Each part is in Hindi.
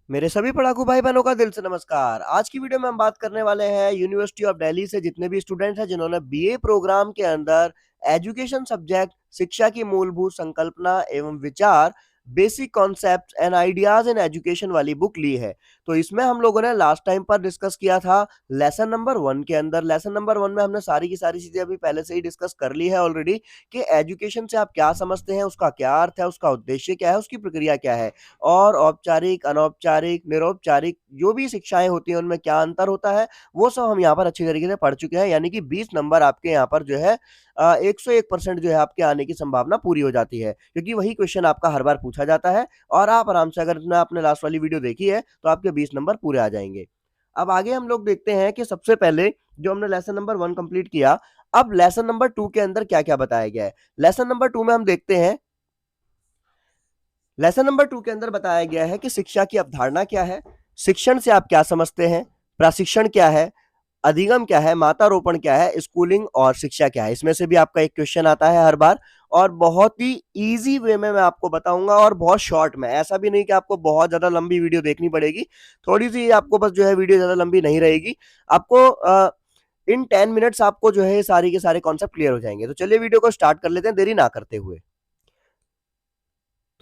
मेरे सभी पढ़ाकू भाई बहनों का दिल से नमस्कार। आज की वीडियो में हम बात करने वाले हैं यूनिवर्सिटी ऑफ दिल्ली से जितने भी स्टूडेंट हैं जिन्होंने बीए प्रोग्राम के अंदर एजुकेशन सब्जेक्ट शिक्षा की मूलभूत संकल्पना एवं विचार basic concepts and ideas in education वाली बुक ली है। तो इसमें हम लोगों ने लास्ट टाइम पर डिस्कस किया था लेसन नंबर 1 के अंदर। लेसन नंबर 1 में हमने सारी की सारी चीजें अभी पहले से ही डिस्कस कर ली है ऑलरेडी कि एजुकेशन से आप क्या समझते हैं, उसका क्या अर्थ है, उसका उद्देश्य क्या है, उसकी प्रक्रिया क्या है और औपचारिक, अनौपचारिक, निरौपचारिक जो भी शिक्षाएँ होती हैं उनमें क्या अंतर होता है, वो सब हम यहाँ पर अच्छी तरीके से पढ़ चुके हैं। यानी कि 20 नंबर आपके यहाँ पर जो है 101% जो है आपके आने की संभावना पूरी हो जाती है। क्योंकि वही क्वेश्चन आपका हर बार पूछा जाता है और आप आराम से अगर ना आपने लास्ट वाली वीडियो देखी है तो आपके 20 नंबर पूरे आ जाएँगे। अब आगे हम लोग देखते हैं कि सबसे पहले जो हमने लेसन नंबर 1 कंप्लीट किया, अब लेसन नंबर 2 के अंदर क्या-क्या बताया गया है। लेसन नंबर 2 में हम देखते हैं लेसन नंबर 2 के अंदर बताया गया है कि शिक्षा की अवधारणा क्या है, शिक्षण से आप क्या समझते हैं, प्रशिक्षण क्या है, अधिगम क्या है, मात्रारोपण क्या है, स्कूलिंग और शिक्षा क्या है। इसमें से भी आपका एक क्वेश्चन आता है हर बार और बहुत ही इजी वे में मैं आपको बताऊंगा और बहुत शॉर्ट में। ऐसा भी नहीं कि आपको बहुत ज्यादा लंबी वीडियो देखनी पड़ेगी, थोड़ी सी आपको बस जो है वीडियो ज्यादा लंबी नहीं रहेगी। आपको इन 10 मिनट्स आपको जो है सारी के सारे कॉन्सेप्ट क्लियर हो जाएंगे। तो चलिए वीडियो को स्टार्ट कर लेते हैं देरी ना करते हुए।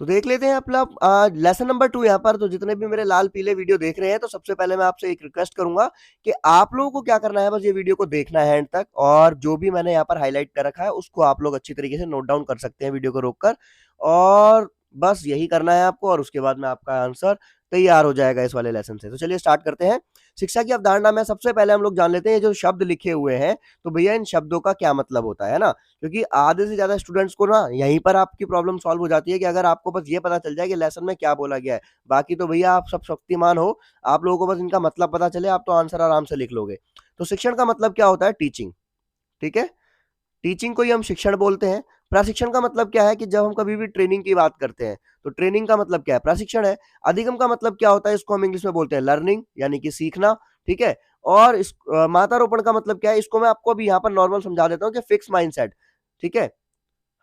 तो देख लेते हैं अपना लेसन नंबर 2 यहाँ पर। तो जितने भी मेरे लाल पीले वीडियो देख रहे हैं तो सबसे पहले मैं आपसे एक रिक्वेस्ट करूंगा कि आप लोगों को क्या करना है, बस ये वीडियो को देखना है एंड तक और जो भी मैंने यहाँ पर हाईलाइट कर रखा है उसको आप लोग अच्छी तरीके से नोट डाउन कर सकते हैं वीडियो को रोककर। और बस यही करना है आपको और उसके बाद में आपका आंसर तैयार हो जाएगा इस वाले लेसन से। तो चलिए स्टार्ट करते हैं। शिक्षा की अवधारणा में सबसे पहले हम लोग जान लेते हैं जो शब्द लिखे हुए हैं, तो भैया इन शब्दों का क्या मतलब होता है ना। क्योंकि आधे से ज्यादा स्टूडेंट्स को ना यहीं पर आपकी प्रॉब्लम सॉल्व हो जाती है कि अगर आपको बस ये पता चल जाए कि लेसन में क्या बोला गया है, बाकी तो भैया आप सब शक्तिमान हो, आप लोगों को बस इनका मतलब पता चले आप तो आंसर आराम से लिख लोगे। तो शिक्षण का मतलब क्या होता है? टीचिंग। ठीक है, टीचिंग को ही हम शिक्षण बोलते हैं। प्रशिक्षण का मतलब क्या है कि जब हम कभी भी ट्रेनिंग की बात करते हैं तो ट्रेनिंग का मतलब क्या है? प्रशिक्षण है। अधिगम का मतलब क्या होता है? इसको हम इंग्लिश में बोलते हैं लर्निंग, यानी कि सीखना। ठीक है, और इस मात्रारोपण का मतलब क्या है? इसको मैं आपको अभी यहाँ पर नॉर्मल समझा देता हूँ कि फिक्स माइंडसेट। ठीक है,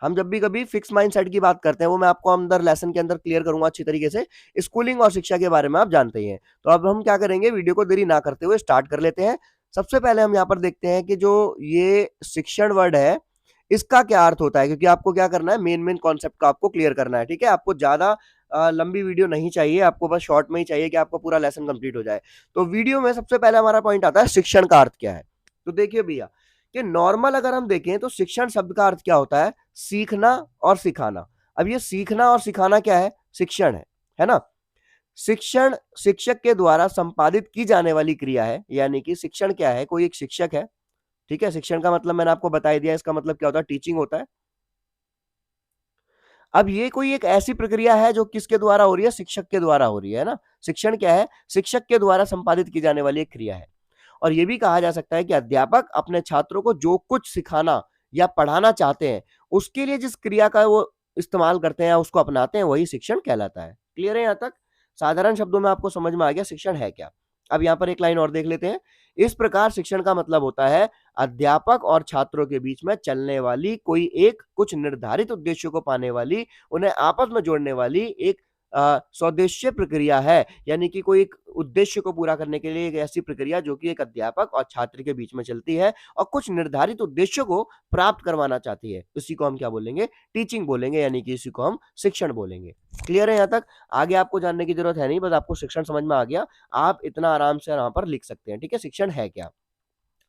हम जब भी कभी फिक्स माइंडसेट की बात करते हैं वो मैं आपको अंदर लेसन के अंदर क्लियर करूंगा अच्छी तरीके से। स्कूलिंग और शिक्षा के बारे में आप जानते ही हैं। तो अब हम क्या करेंगे, वीडियो को देरी ना करते हुए स्टार्ट कर लेते हैं। सबसे पहले हम यहाँ पर देखते हैं कि जो ये शिक्षण वर्ड है इसका क्या अर्थ होता है, क्योंकि आपको क्या करना है, मेन मेन कॉन्सेप्ट का आपको क्लियर करना है। ठीक है, आपको ज्यादा लंबी वीडियो नहीं चाहिए, आपको बस शॉर्ट में ही चाहिए कि आपका पूरा लेसन कंप्लीट हो जाए। तो वीडियो में सबसे पहले हमारा पॉइंट आता है शिक्षण का अर्थ क्या है। तो देखिए भैया कि नॉर्मल अगर हम देखें तो शिक्षण शब्द का अर्थ क्या होता है? सीखना और सिखाना। अब ये सीखना और सिखाना क्या है? शिक्षण है ना। शिक्षण शिक्षक के द्वारा संपादित की जाने वाली क्रिया है, यानी कि शिक्षण क्या है? कोई एक शिक्षक है। ठीक है, शिक्षण का मतलब मैंने आपको बता ही दिया, इसका मतलब क्या होता है? टीचिंग होता है। अब ये कोई एक ऐसी प्रक्रिया है जो किसके द्वारा हो रही है? शिक्षक के द्वारा हो रही है ना। शिक्षण क्या है? शिक्षक के द्वारा संपादित की जाने वाली एक क्रिया है। और ये भी कहा जा सकता है कि अध्यापक अपने छात्रों को जो कुछ सिखाना या पढ़ाना चाहते हैं उसके लिए जिस क्रिया का वो इस्तेमाल करते हैं या उसको अपनाते हैं वही शिक्षण कहलाता है। क्लियर है यहाँ तक? साधारण शब्दों में आपको समझ में आ गया शिक्षण है क्या। अब यहाँ पर एक लाइन और देख लेते हैं। इस प्रकार शिक्षण का मतलब होता है अध्यापक और छात्रों के बीच में चलने वाली कोई एक कुछ निर्धारित उद्देश्यों को पाने वाली, उन्हें आपस में जोड़ने वाली एक स्वदेशीय प्रक्रिया है। यानी कि कोई एक उद्देश्य को पूरा करने के लिए एक ऐसी प्रक्रिया जो कि एक अध्यापक और छात्र के बीच में चलती है और कुछ निर्धारित उद्देश्यों को प्राप्त करवाना चाहती है। इसी को हम क्या बोलेंगे? टीचिंग बोलेंगे, यानी कि इसी को हम शिक्षण बोलेंगे। क्लियर है यहाँ तक? आगे आपको जानने की जरूरत है नहीं, बस आपको शिक्षण समझ में आ गया, आप इतना आराम से यहाँ पर लिख सकते हैं। ठीक है, शिक्षण है क्या।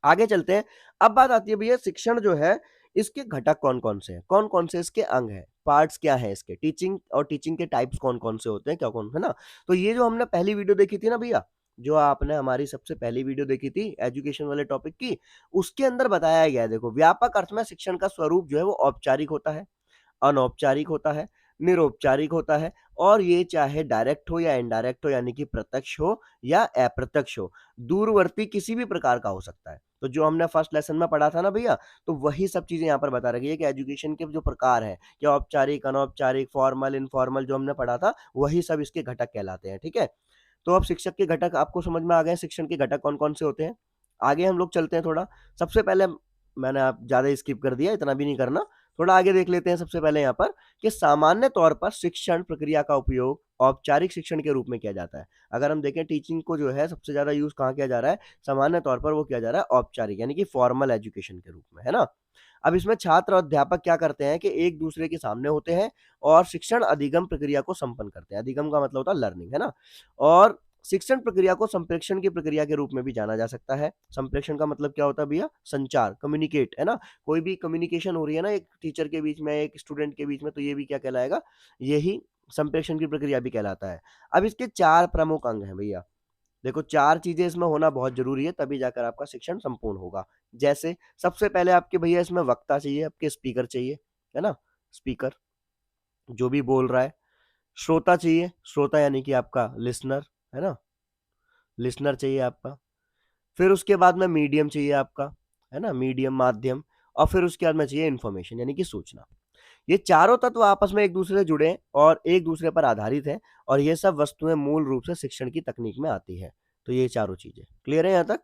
आगे चलते हैं। अब बात आती है भैया शिक्षण जो है इसके घटक कौन कौन से हैं, कौन कौन से इसके अंग हैं, पार्ट्स क्या है इसके, टीचिंग और टीचिंग के टाइप्स कौन कौन से होते हैं, क्या कौन है ना। तो ये जो हमने पहली वीडियो देखी थी ना भैया, जो आपने हमारी सबसे पहली वीडियो देखी थी एजुकेशन वाले टॉपिक की, उसके अंदर बताया गया है। देखो, व्यापक अर्थ में शिक्षण का स्वरूप जो है वो औपचारिक होता है, अनौपचारिक होता है, निरौपचारिक होता है और ये चाहे डायरेक्ट हो या इनडायरेक्ट हो, यानी कि प्रत्यक्ष हो या अप्रत्यक्ष हो, दूरवर्ती किसी भी प्रकार का हो सकता है। तो जो हमने फर्स्ट लेसन में पढ़ा था ना भैया, तो वही सब चीजें यहाँ पर बता रखी है कि एजुकेशन के जो प्रकार है, क्या औपचारिक, अनौपचारिक, फॉर्मल, इनफॉर्मल, जो हमने पढ़ा था वही सब इसके घटक कहलाते हैं। ठीक है, तो अब शिक्षक के घटक आपको समझ में आ गए, शिक्षण के घटक कौन कौन से होते हैं। आगे हम लोग चलते हैं थोड़ा। सबसे पहले मैंने आप ज्यादा स्किप कर दिया, इतना भी नहीं करना। थोड़ा आगे देख लेते हैं सबसे पहले यहाँ पर कि सामान्य तौर पर शिक्षण प्रक्रिया का उपयोग औपचारिक शिक्षण के रूप में किया जाता है। अगर हम देखें टीचिंग को जो है सबसे ज्यादा यूज कहाँ किया जा रहा है, सामान्य तौर पर वो किया जा रहा है औपचारिक यानी कि फॉर्मल एजुकेशन के रूप में, है ना। अब इसमें छात्र और अध्यापक क्या करते हैं कि एक दूसरे के सामने होते हैं और शिक्षण अधिगम प्रक्रिया को संपन्न करते हैं। अधिगम का मतलब होता है लर्निंग, है ना। और शिक्षण प्रक्रिया को संप्रेषण की प्रक्रिया के रूप में भी जाना जा सकता है। संप्रेषण का मतलब क्या होता है भैया, संचार, कम्युनिकेट, है ना। कोई भी कम्युनिकेशन हो रही है ना एक टीचर के बीच में, एक स्टूडेंट के बीच में, तो ये भी क्या कहलाएगा, यही संप्रेषण की प्रक्रिया भी कहलाता है। अब इसके चार प्रमुख अंग हैं भैया। देखो चार चीजें इसमें होना बहुत जरूरी है, तभी जाकर आपका शिक्षण संपूर्ण होगा। जैसे सबसे पहले आपके भैया इसमें वक्ता चाहिए, आपके स्पीकर चाहिए, है ना, स्पीकर जो भी बोल रहा है। श्रोता चाहिए, श्रोता यानी कि आपका लिसनर, है ना, लिसनर चाहिए आपका। फिर उसके बाद में मीडियम चाहिए आपका, है ना, मीडियम, माध्यम। और फिर उसके बाद में चाहिए इन्फॉर्मेशन यानी कि सूचना। ये चारों तत्व आपस में एक दूसरे से जुड़े हैं और एक दूसरे पर आधारित है, और ये सब वस्तुएं मूल रूप से शिक्षण की तकनीक में आती है। तो ये चारों चीजें क्लियर है यहाँ तक,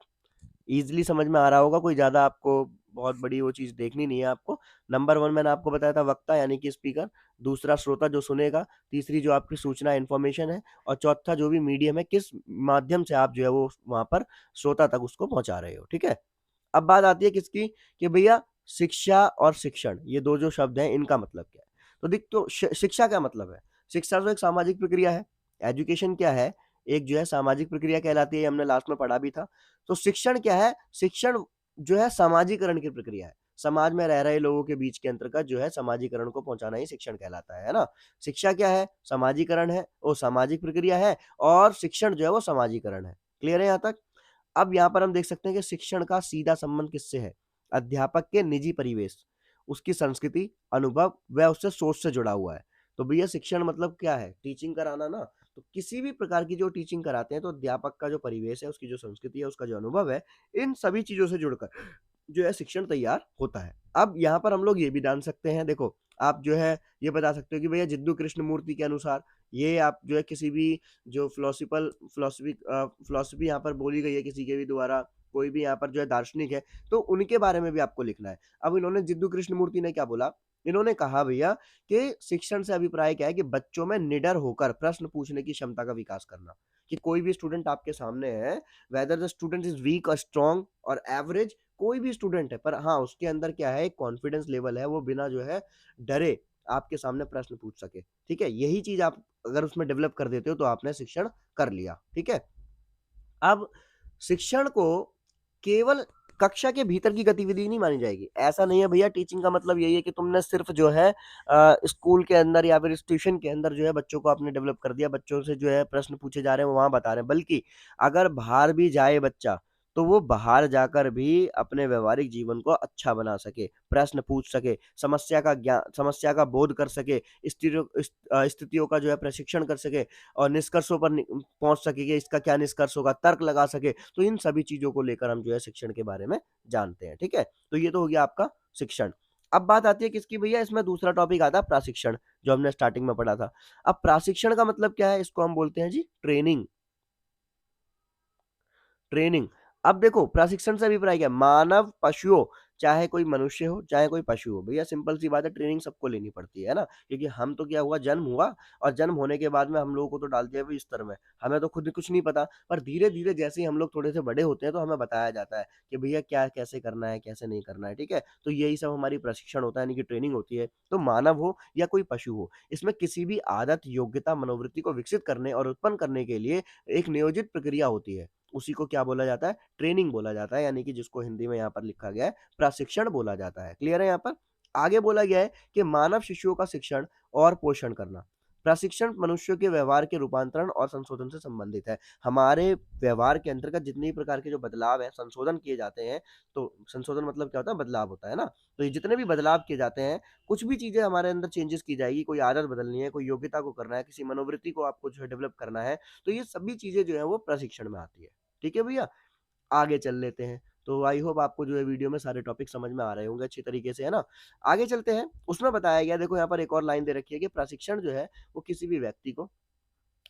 इजीली समझ में आ रहा होगा, कोई ज्यादा आपको बहुत बड़ी वो चीज देखनी नहीं है आपको। नंबर वन मैंने आपको बताया था वक्ता यानी कि स्पीकर, दूसरा श्रोता जो सुनेगा, तीसरी जो आपकी सूचना इन्फॉर्मेशन है, और चौथा जो भी मीडियम है, किस माध्यम से आप जो है वो वहां पर श्रोता तक उसको पहुंचा रहे हो, ठीक है। अब बात आती है किसकी, कि भैया शिक्षा और शिक्षण ये दो जो शब्द हैं इनका मतलब क्या है। तो देख, तो शिक्षा क्या मतलब है, शिक्षा तो एक सामाजिक प्रक्रिया है। एजुकेशन क्या है, एक जो है सामाजिक प्रक्रिया कहलाती है, हमने लास्ट में पढ़ा भी था। तो शिक्षण क्या है, शिक्षण जो है सामाजिकरण की प्रक्रिया है। समाज में रह रहे लोगों के बीच के अंतर्गत जो है समाजीकरण को पहुंचाना ही शिक्षण कहलाता है ना। शिक्षा क्या है, समाजीकरण है, वो सामाजिक प्रक्रिया है, और शिक्षण जो है वो समाजीकरण है। क्लियर है यहाँ तक। अब यहाँ पर हम देख सकते हैं कि शिक्षण का सीधा संबंध किससे है, अध्यापक के निजी परिवेश, उसकी संस्कृति, अनुभव व उससे सोच से जुड़ा हुआ है। तो भैया शिक्षण मतलब क्या है, टीचिंग कराना ना। तो किसी भी प्रकार की जो टीचिंग कराते हैं तो अध्यापक का जो परिवेश है, उसकी जो संस्कृति है, उसका जो अनुभव है, इन सभी चीजों से जुड़कर जो है शिक्षण तैयार होता है। अब यहाँ पर हम लोग ये भी जान सकते हैं, देखो आप जो है ये बता सकते हो कि भैया जिद्दू कृष्ण मूर्ति के अनुसार, ये आप जो है किसी भी जो फिलोसफी यहाँ पर बोली गई है किसी के भी द्वारा, कोई भी यहाँ पर जो है दार्शनिक है, तो उनके बारे में भी आपको लिखना है। अब इन्होंने जिद्दू कृष्ण मूर्ति ने क्या बोला, इन्होंने कहा भैया कि शिक्षण से अभिप्राय क्या है कि बच्चों में निडर होकर प्रश्न पूछने की क्षमता का विकास करना। कि कोई भी स्टूडेंट आपके सामने है, whether the student is weak और स्ट्रॉन्ग और एवरेज, कोई भी स्टूडेंट है, पर हाँ उसके अंदर क्या है, एक कॉन्फिडेंस लेवल है, वो बिना जो है डरे आपके सामने प्रश्न पूछ सके, ठीक है। यही चीज आप अगर उसमें डेवलप कर देते हो तो आपने शिक्षण कर लिया, ठीक है। अब शिक्षण को केवल कक्षा के भीतर की गतिविधि नहीं मानी जाएगी, ऐसा नहीं है भैया। टीचिंग का मतलब यही है कि तुमने सिर्फ जो है स्कूल के अंदर या फिर ट्यूशन के अंदर जो है बच्चों को आपने डेवलप कर दिया, बच्चों से जो है प्रश्न पूछे जा रहे हैं वो वहां बता रहे हैं, बल्कि अगर बाहर भी जाए बच्चा तो वो बाहर जाकर भी अपने व्यवहारिक जीवन को अच्छा बना सके, प्रश्न पूछ सके, समस्या का ज्ञान, समस्या का बोध कर सके, स्थितियों का जो है प्रशिक्षण कर सके, और निष्कर्षों पर पहुंच सके कि इसका क्या निष्कर्ष होगा, तर्क लगा सके। तो इन सभी चीजों को लेकर हम जो है शिक्षण के बारे में जानते हैं, ठीक है। तो ये तो हो गया आपका शिक्षण। अब बात आती है किसकी भैया, इसमें दूसरा टॉपिक आता है प्रशिक्षण, जो हमने स्टार्टिंग में पढ़ा था। अब प्रशिक्षण का मतलब क्या है, इसको हम बोलते हैं जी ट्रेनिंग, ट्रेनिंग। अब देखो प्रशिक्षण से अभिप्राय क्या है? मानव, पशुओं, चाहे कोई मनुष्य हो चाहे कोई पशु हो, भैया सिंपल सी बात है, ट्रेनिंग सबको लेनी पड़ती है ना। क्योंकि हम तो क्या हुआ, जन्म हुआ, और जन्म होने के बाद में हम लोगों को तो डाल दिया इस स्तर में, हमें तो खुद कुछ नहीं पता। पर धीरे धीरे जैसे ही हम लोग थोड़े से बड़े होते हैं तो हमें बताया जाता है कि भैया क्या कैसे करना है, कैसे नहीं करना है, ठीक है। तो यही सब हमारी प्रशिक्षण होता है, यानी कि ट्रेनिंग होती है। तो मानव हो या कोई पशु हो, इसमें किसी भी आदत, योग्यता, मनोवृत्ति को विकसित करने और उत्पन्न करने के लिए एक नियोजित प्रक्रिया होती है। उसी को क्या बोला जाता है, ट्रेनिंग बोला जाता है, यानी कि जिसको हिंदी में यहाँ पर लिखा गया है प्रशिक्षण बोला जाता है। क्लियर है यहाँ पर। आगे बोला गया है कि मानव शिशुओं का शिक्षण और पोषण करना। प्रशिक्षण मनुष्यों के व्यवहार के रूपांतरण और संशोधन से संबंधित है। हमारे व्यवहार के अंतर्गत जितने भी प्रकार के जो बदलाव है, संशोधन किए जाते हैं। तो संशोधन मतलब क्या होता है, बदलाव होता है ना। तो ये जितने भी बदलाव किए जाते हैं, कुछ भी चीजें हमारे अंदर चेंजेस की जाएगी, कोई आदत बदलनी है, कोई योग्यता को करना है, किसी मनोवृत्ति को आपको जो है डेवलप करना है, तो ये सभी चीजें जो है वो प्रशिक्षण में आती है। ठीक है भैया, आगे चल लेते हैं। तो आई होप आपको जो है वीडियो में सारे टॉपिक समझ में आ रहे होंगे अच्छी तरीके से, है ना। आगे चलते हैं, उसमें बताया गया, देखो यहाँ पर एक और लाइन दे रखी है कि प्रशिक्षण जो है वो किसी भी व्यक्ति को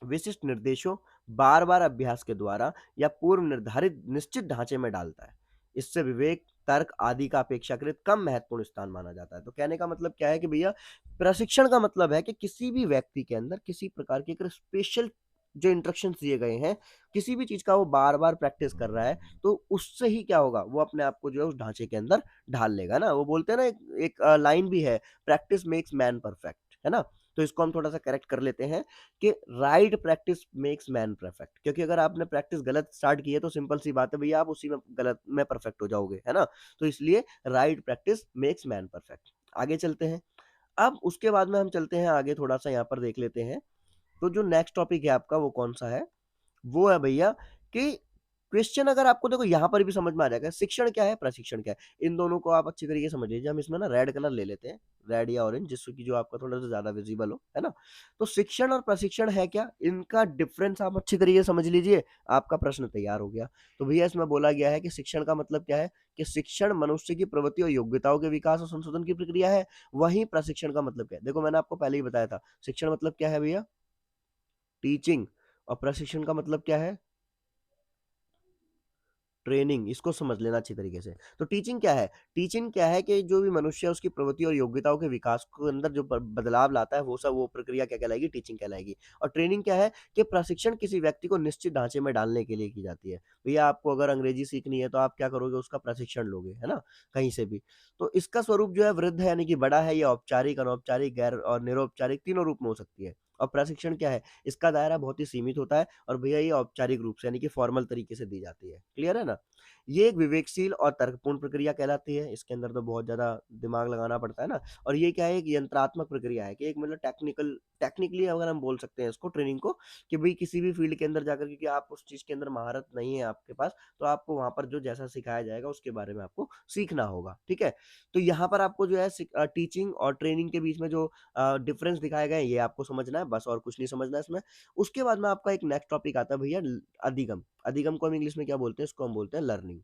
विशिष्ट निर्देशों, बार बार अभ्यास के द्वारा या पूर्व निर्धारित निश्चित ढांचे में डालता है। इससे विवेक, तर्क आदि का अपेक्षाकृत कम महत्वपूर्ण स्थान माना जाता है। तो कहने का मतलब क्या है कि भैया प्रशिक्षण का मतलब है कि किसी भी व्यक्ति के अंदर किसी प्रकार की एक स्पेशल जो इंस्ट्रक्शंस दिए गए हैं, किसी भी चीज़ का वो बार-बार प्रैक्टिस कर रहा है, तो उससे ही क्या होगा, वो अपने आप को जो है उस ढाँचे के अंदर ढाल लेगा ना। वो बोलते हैं ना, एक लाइन भी है, प्रैक्टिस मेक्स मैन परफेक्ट, है ना? तो इसको हम थोड़ा-सा करेक्ट कर लेते हैं कि right practice makes man perfect, क्योंकि अगर आपने प्रैक्टिस गलत स्टार्ट की है तो सिंपल सी बात है भैया, आप उसी में गलत में परफेक्ट हो जाओगे, है ना? तो इसलिए right practice makes man perfect. आगे चलते हैं। अब उसके बाद में हम चलते हैं आगे, थोड़ा-सा यहाँ पर देख लेते हैं। तो जो नेक्स्ट टॉपिक है आपका वो कौन-सा है? वो है भैया कि क्वेश्चन अगर आपको देखो यहाँ पर भी समझ में आ जाएगा, शिक्षण क्या है, प्रशिक्षण क्या है। इन दोनों को आप अच्छी तरीके से समझ लीजिए। हम इसमें ना रेड कलर ले लेते हैं, रेड या ऑरेंज, जिससे कि जो आपका थोड़ा-सा ज़्यादा विज़िबल हो, है ना? तो शिक्षण और प्रशिक्षण है क्या? इनका डिफरेंस आप अच्छी तरीके से समझ लीजिए, आपका प्रश्न तैयार हो गया। तो भैया इसमें बोला गया है कि शिक्षण का मतलब क्या है, कि शिक्षण मनुष्य की प्रवृत्ति और योग्यताओं के विकास और संशोधन की प्रक्रिया है। वहीं प्रशिक्षण का मतलब क्या है? देखो मैंने आपको पहले ही बताया था, शिक्षण मतलब क्या है भैया? टीचिंग। और प्रशिक्षण का मतलब क्या है? ट्रेनिंग। इसको समझ लेना अच्छी तरीके से। तो टीचिंग क्या है? टीचिंग क्या है कि जो भी मनुष्य है उसकी प्रवृत्ति और योग्यताओं के विकास के अंदर जो बदलाव लाता है, वो प्रक्रिया क्या कहलाएगी? टीचिंग कहलाएगी। और ट्रेनिंग क्या है? कि प्रशिक्षण किसी व्यक्ति को निश्चित ढांचे में डालने के लिए की जाती है। भैया आपको अगर अंग्रेजी सीखनी है तो आप क्या करोगे? उसका प्रशिक्षण लोगे, है ना? कहीं से भी। तो इसका स्वरूप जो है वृद्ध है, यानी कि बड़ा है, या औपचारिक, अनौपचारिक, गैर और निरौपचारिक तीनों रूप में हो सकती है। और प्रशिक्षण क्या है? इसका दायरा बहुत ही सीमित होता है, और भैया ये औपचारिक रूप से, यानी कि फॉर्मल तरीके से दी जाती है। क्लियर है ना? ये एक विवेकशील और तर्कपूर्ण प्रक्रिया कहलाती है। इसके अंदर तो बहुत ज़्यादा दिमाग लगाना पड़ता है ना। और ये क्या है, एक यंत्रात्मक प्रक्रिया है, कि एक मतलब टेक्निकली अगर हम बोल सकते हैं इसको, ट्रेनिंग को, कि भाई किसी भी फील्ड के अंदर जाकर, क्योंकि आप उस चीज़ के अंदर महारत नहीं है आपके पास, तो आपको वहाँ पर जो जैसा सिखाया जाएगा उसके बारे में आपको सीखना होगा, ठीक है? तो यहाँ पर आपको जो है टीचिंग और ट्रेनिंग के बीच में जो डिफरेंस दिखाए गए हैं, ये आपको समझना है बस, और कुछ नहीं समझना है इसमें। उसके बाद में आपका एक नेक्स्ट टॉपिक आता है भैया, अधिगम। अधिगम को हम इंग्लिश में क्या बोलते हैं? इसको हम बोलते हैं लर्निंग।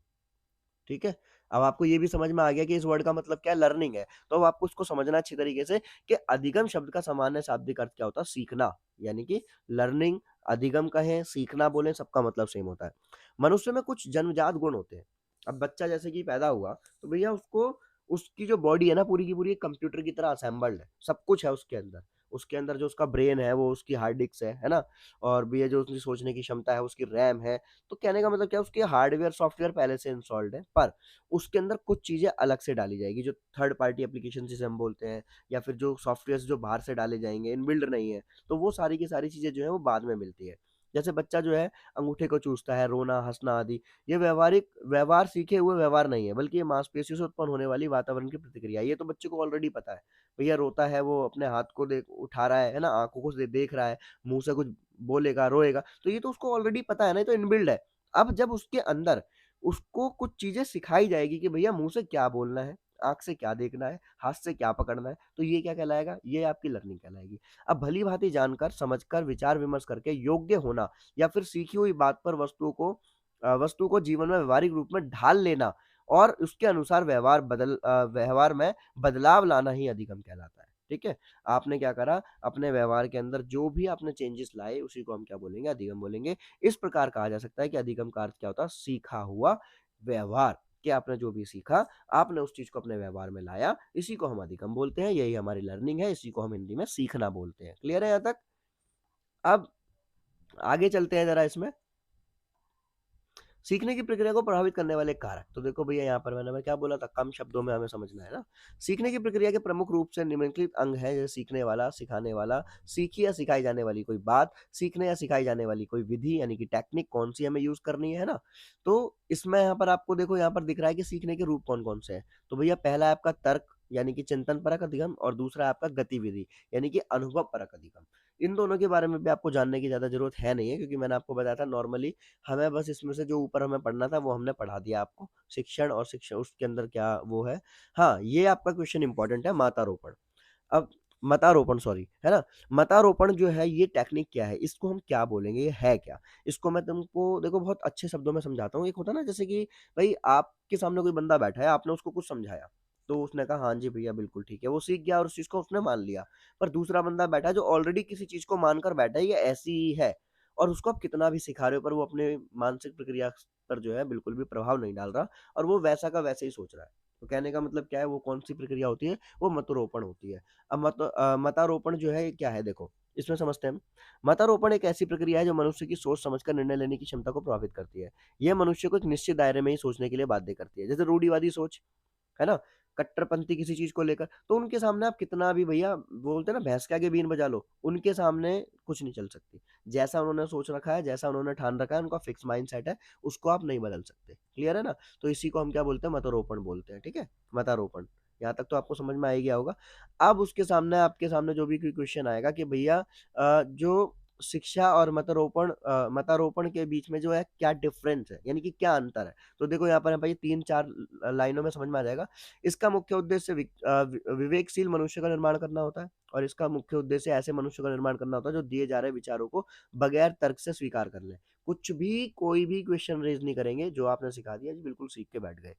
ठीक है? अब आपको ये भी समझ में आ गया कि इस वर्ड का मतलब क्या है, लर्निंग है। तो अब आपको उसको समझना अच्छी तरीके से कि अधिगम शब्द का सामान्य शाब्दिक अर्थ क्या होता है? सीखना। यानी कि लर्निंग, अधिगम कहें, सीखना बोलें, सबका मतलब सेम होता है। मनुष्य में कुछ जन्मजात गुण होते हैं। अब बच्चा जैसे कि पैदा हुआ, तो भैया उसको, उसकी जो बॉडी है ना, पूरी की पूरी एक कंप्यूटर की तरह असेंबल्ड है। सब कुछ है उसके अंदर। उसके अंदर जो उसका ब्रेन है, वो उसकी हार्ड डिस्क है ना? और भैया जो उसकी सोचने की क्षमता है, उसकी रैम है। तो कहने का मतलब क्या है, उसके हार्डवेयर सॉफ्टवेयर पहले से इंस्टॉल्ड है, पर उसके अंदर कुछ चीज़ें अलग से डाली जाएगी, जो थर्ड पार्टी एप्लीकेशन जिसे हम बोलते हैं, या फिर जो सॉफ्टवेयर जो बाहर से डाले जाएंगे, इनबिल्ड नहीं है। तो वो सारी की सारी चीज़ें जो है वो बाद में मिलती है। जैसे बच्चा जो है अंगूठे को चूसता है, रोना, हंसना आदि, ये व्यवहारिक व्यवहार सीखे हुए व्यवहार नहीं है, बल्कि ये मांसपेशियों से उत्पन्न होने वाली वातावरण की प्रतिक्रिया है। ये तो बच्चे को ऑलरेडी पता है। भैया रोता है, वो अपने हाथ को देख उठा रहा है ना, आंखों को देख रहा है, मुंह से कुछ बोलेगा, रोएगा, तो ये तो उसको ऑलरेडी पता है ना, ये तो इनबिल्ड है। अब जब उसके अंदर उसको कुछ चीज़ें सिखाई जाएगी कि भैया मुँह से क्या बोलना है, आँख से क्या देखना है, हाथ से क्या पकड़ना है, तो ये क्या कहलाएगा? ये आपकी लर्निंग कहलाएगी। अब भली-भाँति जानकर, समझकर, विचार-विमर्श करके योग्य होना, या फिर सीखी हुई बात पर वस्तु को जीवन में व्यावहारिक रूप में ढाल लेना, और उसके अनुसार व्यवहार में बदलाव लाना ही अधिगम कहलाता है। ठीक है? आपने क्या करा, अपने व्यवहार के अंदर जो भी आपने चेंजेस लाए, उसी को हम क्या बोलेंगे? अधिगम बोलेंगे। इस प्रकार कहा जा सकता है कि अधिगम का अर्थ क्या होता है? सीखा हुआ व्यवहार, कि आपने जो भी सीखा, आपने उस चीज़ को अपने व्यवहार में लाया, इसी को हम अधिगम बोलते हैं, यही हमारी लर्निंग है, इसी को हम हिंदी में सीखना बोलते हैं। क्लियर है यहाँ तक? अब आगे चलते हैं ज़रा इसमें। सीखने की प्रक्रिया को प्रभावित करने वाले कारक। तो देखो भैया, यहाँ पर मैंने क्या बोला था, कम शब्दों में हमें समझना है ना। सीखने की प्रक्रिया के प्रमुख रूप से निम्नलिखित अंग है, जैसे सीखने वाला, सिखाने वाला, सीखी या सिखाई जाने वाली कोई बात, सीखने या सिखाई जाने वाली कोई विधि, यानी कि टेक्निक कौन सी हमें यूज करनी है ना। तो इसमें यहाँ पर आपको देखो, यहाँ पर दिख रहा है कि सीखने के रूप कौन कौन से हैं। तो भैया पहला है आपका तर्क, यानी कि चिंतन परक अधिगम, और दूसरा है आपका गतिविधि, यानी कि अनुभव परक अधिगम। इन दोनों के बारे में भी आपको जानने की ज्यादा जरूरत है नहीं है, क्योंकि मैंने आपको बताया था नॉर्मली हमें बस इसमें से जो ऊपर हमें पढ़ना था वो हमने पढ़ा दिया आपको। शिक्षण और शिक्षा उसके अंदर क्या वो है। हाँ, ये आपका क्वेश्चन इंपॉर्टेंट है, मातारोपण। अब मतारोपण, सॉरी, है ना? मतारोपण जो है ये टेक्निक क्या है, इसको हम क्या बोलेंगे, ये है क्या? इसको मैं तुमको देखो बहुत अच्छे शब्दों में समझाता हूँ। एक होता है ना, जैसे कि भाई आपके सामने कोई बंदा बैठा है, आपने उसको कुछ समझाया, तो उसने कहा हाँ जी भैया बिल्कुल ठीक है, वो सीख गया और उस चीज को उसने मान लिया। पर दूसरा बंदा बैठा है जो ऑलरेडी किसी चीज को मानकर बैठा है, ये ऐसी ही है, और उसको आप कितना भी सिखा रहे हो, पर वो अपने मानसिक प्रक्रिया पर जो है बिल्कुल भी प्रभाव नहीं डाल रहा और वो वैसा का वैसे ही सोच रहा है। तो कहने का मतलब क्या है, वो कौन सी प्रक्रिया होती है, वो मतारोपण होती है। अब मतारोपण जो है ये क्या है, देखो इसमें समझते हैं हम। मतारोपण एक ऐसी प्रक्रिया है जो मनुष्य की सोच समझकर निर्णय लेने की क्षमता को प्रभावित करती है। यह मनुष्य को एक निश्चित दायरे में ही सोचने के लिए बाध्य करती है। जैसे रूढ़िवादी सोच, है ना? कट्टरपंथी किसी चीज़ को लेकर, तो उनके सामने आप कितना भी भैया बोलते हैं ना भैंस के आगे बीन बजा लो, उनके सामने कुछ नहीं चल सकती। जैसा उन्होंने सोच रखा है, जैसा उन्होंने ठान रखा है, उनका फिक्स माइंडसेट है, उसको आप नहीं बदल सकते। क्लियर है ना? तो इसी को हम क्या बोलते हैं, मतारोपण बोलते हैं, ठीक है? मतारोपण। यहाँ तक तो आपको समझ में आ ही गया होगा। अब उसके सामने आपके सामने जो भी कोई क्वेश्चन आएगा कि भैया जो शिक्षा और मतारोपण के बीच में जो है क्या डिफरेंस है, यानी कि क्या अंतर है? तो देखो यहाँ पर है भाई 3-4 लाइनों में समझ में आ जाएगा। इसका मुख्य उद्देश्य विवेकशील मनुष्य का निर्माण करना होता है और इसका मुख्य उद्देश्य ऐसे मनुष्य का निर्माण करना होता है जो दिए जा रहे विचारों को बगैर तर्क से स्वीकार कर ले। कुछ भी कोई भी क्वेश्चन रेज नहीं करेंगे, जो आपने सिखा दिया जी बिल्कुल सीख के बैठ गए।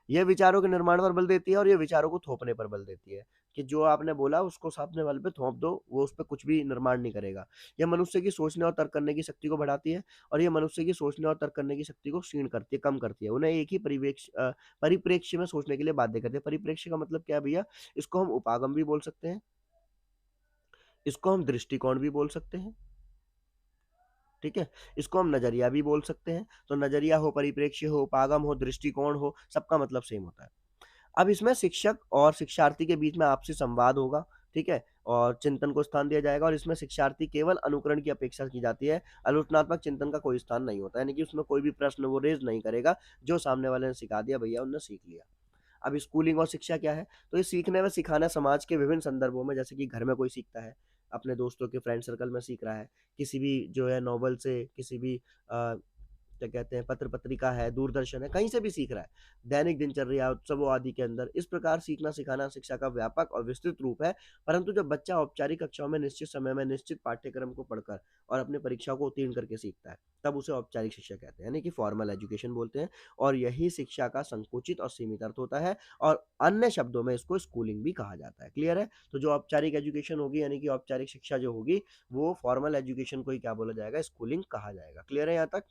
ये विचारों के निर्माण पर बल देती है और ये विचारों को थोपने पर बल देती है कि जो आपने बोला उसको सामने वाले पे थोप दो, वो उस पे कुछ भी निर्माण नहीं करेगा। यह मनुष्य की सोचने और तर्क करने की शक्ति को बढ़ाती है और ये मनुष्य की सोचने और तर्क करने की शक्ति को क्षीण करती है, कम करती है। उन्हें एक ही परिप्रेक्ष्य में सोचने के लिए बाध्य करती है। परिप्रेक्ष्य का मतलब क्या है भैया? इसको हम उपागम भी बोल सकते हैं, इसको हम दृष्टिकोण भी बोल सकते हैं, ठीक है? इसको हम नज़रिया भी बोल सकते हैं। तो नज़रिया हो, परिप्रेक्ष्य हो, उपागम हो, दृष्टिकोण हो, सबका मतलब सेम होता है। अब इसमें शिक्षक और शिक्षार्थी के बीच में आपसी संवाद होगा, ठीक है? और चिंतन को स्थान दिया जाएगा और इसमें शिक्षार्थी केवल अनुकरण की अपेक्षा की जाती है। आलोचनात्मक चिंतन का कोई स्थान नहीं होता है, यानी कि उसमें कोई भी प्रश्न वो रेज़ नहीं करेगा, जो सामने वाले ने सिखा दिया भैया उन्होंने सीख लिया। अब स्कूलिंग और शिक्षा क्या है? तो ये सीखने व सिखाना समाज के विभिन्न संदर्भों में, जैसे कि घर में कोई सीखता है, अपने दोस्तों के फ्रेंड सर्कल में सीख रहा है, किसी भी जो है नॉवल से, किसी भी क्या कहते हैं पत्र पत्रिका है, दूरदर्शन है, कहीं से भी सीख रहा है। दैनिक दिनचर्या, उत्सवों आदि के अंदर इस प्रकार सीखना सिखाना शिक्षा का व्यापक और विस्तृत रूप है। परंतु जब बच्चा औपचारिक कक्षाओं में निश्चित समय में निश्चित पाठ्यक्रम को पढ़कर और अपनी परीक्षा को उत्तीर्ण करके सीखता है, तब उसे औपचारिक शिक्षा कहते हैं, यानी कि फॉर्मल एजुकेशन बोलते हैं। और यही शिक्षा का संकुचित और सीमित अर्थ होता है और अन्य शब्दों में इसको स्कूलिंग भी कहा जाता है। क्लियर है? तो जो औपचारिक एजुकेशन होगी, यानी कि औपचारिक शिक्षा जो होगी, वो फॉर्मल एजुकेशन को ही क्या बोला जाएगा? स्कूलिंग कहा जाएगा। क्लियर है यहाँ तक?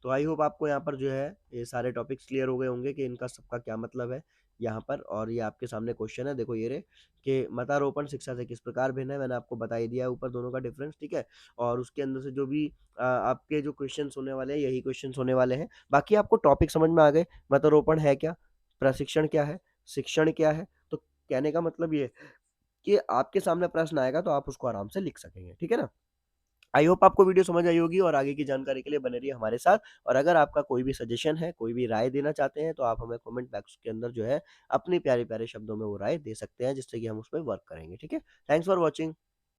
तो आई होप आपको यहाँ पर जो है ये सारे टॉपिक्स क्लियर हो गए होंगे कि इनका सबका क्या मतलब है यहाँ पर। और ये आपके सामने क्वेश्चन है, देखो ये रे कि मतारोपण शिक्षा से किस प्रकार भिन्न है, मैंने आपको बता ही दिया है ऊपर दोनों का डिफरेंस, ठीक है? और उसके अंदर से जो भी आपके जो क्वेश्चंस होने वाले हैं, यही क्वेश्चंस होने वाले हैं। बाकी आपको टॉपिक समझ में आ गए, मतारोपण है क्या, प्रशिक्षण क्या है, शिक्षण क्या है। तो कहने का मतलब ये है कि आपके सामने प्रश्न आएगा तो आप उसको आराम से लिख सकेंगे, ठीक है ना? आई होप आपको वीडियो समझ आई होगी और आगे की जानकारी के लिए बने रहिए हमारे साथ। और अगर आपका कोई भी सजेशन है, कोई भी राय देना चाहते हैं, तो आप हमें कमेंट बॉक्स के अंदर जो है अपने प्यारे-प्यारे शब्दों में वो राय दे सकते हैं, जिससे कि हम उस पे वर्क करेंगे, ठीक है? Thanks for watching.